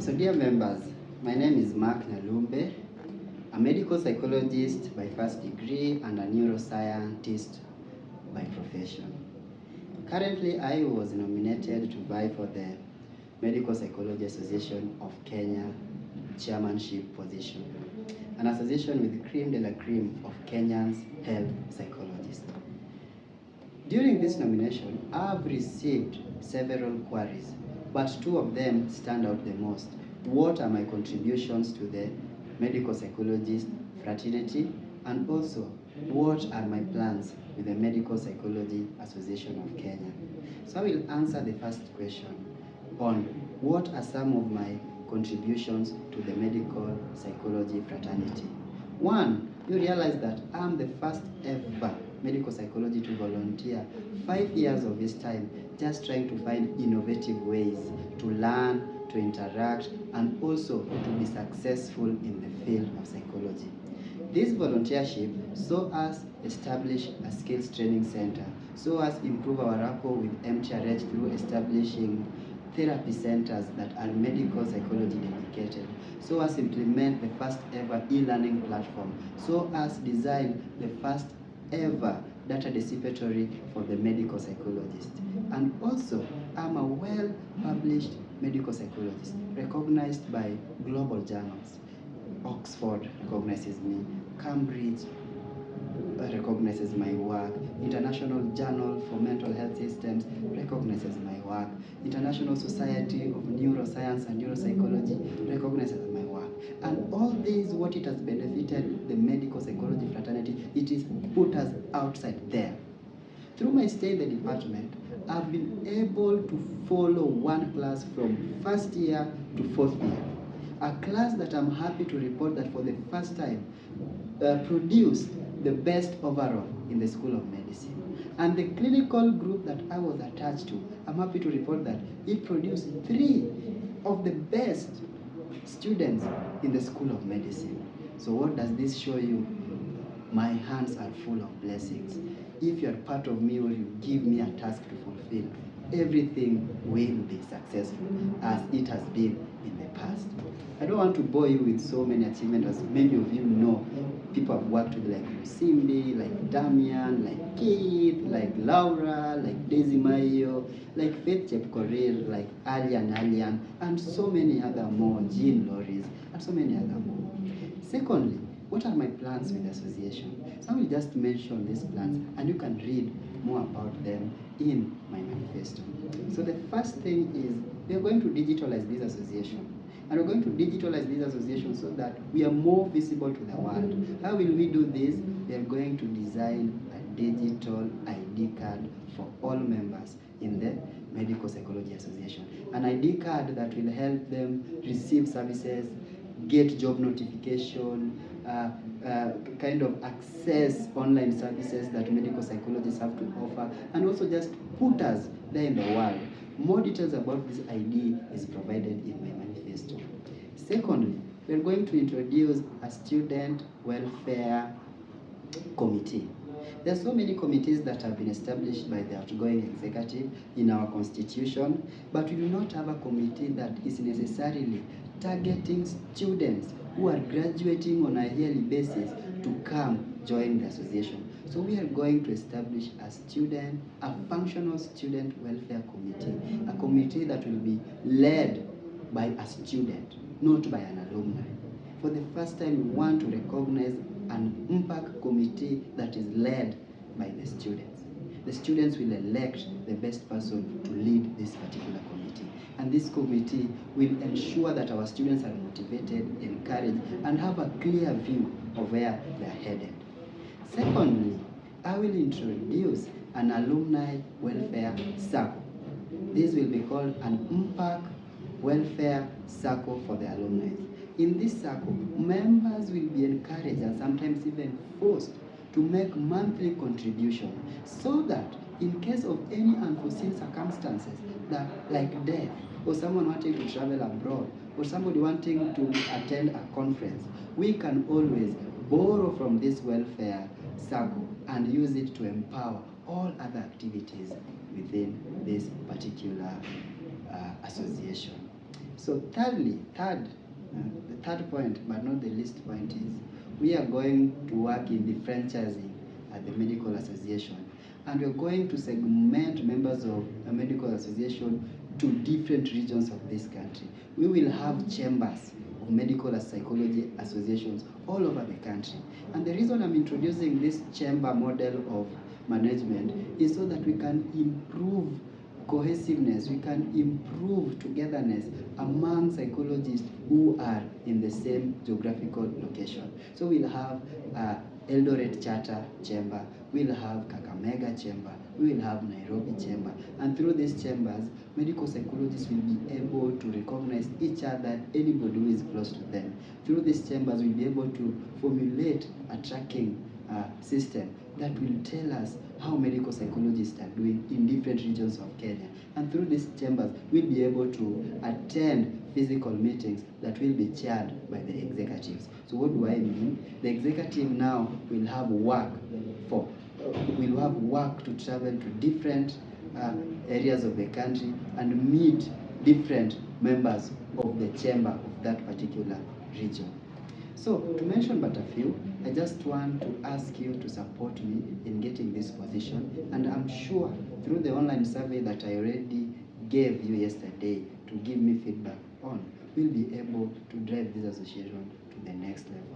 So dear members, my name is Mark Nalumbe, a medical psychologist by first degree and a neuroscientist by profession. Currently, I was nominated to vie for the Medical Psychology Association of Kenya chairmanship position, an association with the cream de la cream of Kenya's health psychologists. During this nomination, I've received several queries, but two of them stand out the most. What are my contributions to the medical psychologist fraternity? And also, what are my plans with the Medical Psychology Association of Kenya? So I will answer the first question on what are some of my contributions to the medical psychology fraternity. One, you realize that I'm the first ever medical psychology to volunteer 5 years of his time just trying to find innovative ways to learn, to interact, and also to be successful in the field of psychology. This volunteership saw us establish a skills training center, saw us improve our rapport with MTRH through establishing therapy centers that are medical psychology dedicated, saw us implement the first ever e-learning platform, saw us design the first ever data dissipatory for the medical psychologist. And also, I'm a well-published medical psychologist, recognized by global journals. Oxford recognizes me, Cambridge recognizes my work, International Journal for Mental Health Systems recognizes my work, International Society of Neuroscience and Neuropsychology recognizes my work. And all this, what it has benefited the medical psychology fraternity, it is put us outside there. Through my stay in the department, I've been able to follow one class from first year to fourth year. A class that I'm happy to report that for the first time produced the best overall in the School of Medicine. And the clinical group that I was attached to, I'm happy to report that it produced 3 of the best students in the School of Medicine. So what does this show you? My hands are full of blessings. If you're part of me or you give me a task to fulfill, everything will be successful as it has been in the past. I don't want to bore you with so many achievements. As many of you know, people have worked with like Lucindy, like Damian, like Keith, like Laura, like Daisy Mayo, like Faith Chepkorir, like Alian, and so many other more, Jean Loris, and so many other more. Secondly, what are my plans with the association? So I will just mention these plans and you can read more about them in my manifesto. So the first thing is we are going to digitalize this association. And we're going to digitalize this association so that we are more visible to the world. How will we do this? We are going to design a digital ID card for all members in the Medical Psychology Association. An ID card that will help them receive services, get job notification, kind of access online services that medical psychologists have to offer, and also just put us there in the world. More details about this ID is provided in my manifesto. Secondly, we're going to introduce a student welfare committee. There are so many committees that have been established by the outgoing executive in our constitution, but we do not have a committee that is necessarily targeting students who are graduating on a yearly basis to come join the association. So we are going to establish a functional student welfare committee, a committee that will be led by a student, not by an alumni. For the first time, we want to recognize an MPAK committee that is led by the students. The students will elect the best person to lead this particular committee. And this committee will ensure that our students are motivated, encouraged, and have a clear view of where they are headed. Secondly, I will introduce an alumni welfare circle. This will be called an MPAK welfare circle for the alumni. In this circle, members will be encouraged and sometimes even forced to make monthly contribution so that in case of any unforeseen circumstances that like death or someone wanting to travel abroad or somebody wanting to attend a conference, we can always borrow from this welfare circle and use it to empower all other activities within this particular association. So the third point, but not the least point, is we are going to work in the franchising at the medical association, and we're going to segment members of a medical association to different regions of this country. We will have chambers of medical psychology associations all over the country. And the reason I'm introducing this chamber model of management is so that we can improve cohesiveness, we can improve togetherness among psychologists who are in the same geographical location. So we'll have Eldoret Charter Chamber, we'll have Kakamega Chamber, we will have Nairobi Chamber, and through these chambers, medical psychologists will be able to recognize each other, anybody who is close to them. Through these chambers, we'll be able to formulate a tracking system that will tell us how medical psychologists are doing in different regions of Kenya. And through these chambers, we'll be able to attend physical meetings that will be chaired by the executives. So what do I mean? The executive now will have work to travel to different areas of the country and meet different members of the chamber of that particular region. So, to mention but a few, I just want to ask you to support me in getting this position, and I'm sure through the online survey that I already gave you yesterday to give me feedback on, we'll be able to drive this association to the next level.